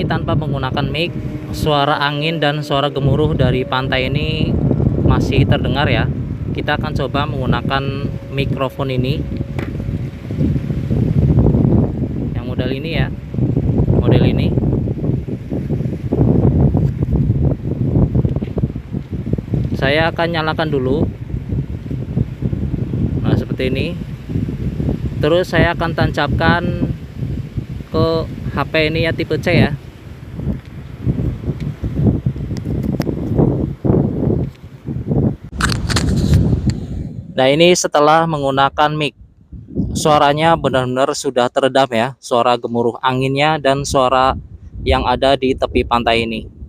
ini tanpa menggunakan mic, suara angin dan suara gemuruh dari pantai ini masih terdengar ya. Kita akan coba menggunakan mikrofon ini, yang model ini ya, model ini. Saya akan nyalakan dulu. Nah, seperti ini. Terus saya akan tancapkan ke HP ini ya, tipe C ya. Nah, ini setelah menggunakan mic, suaranya benar-benar sudah teredam ya, suara gemuruh anginnya dan suara yang ada di tepi pantai ini.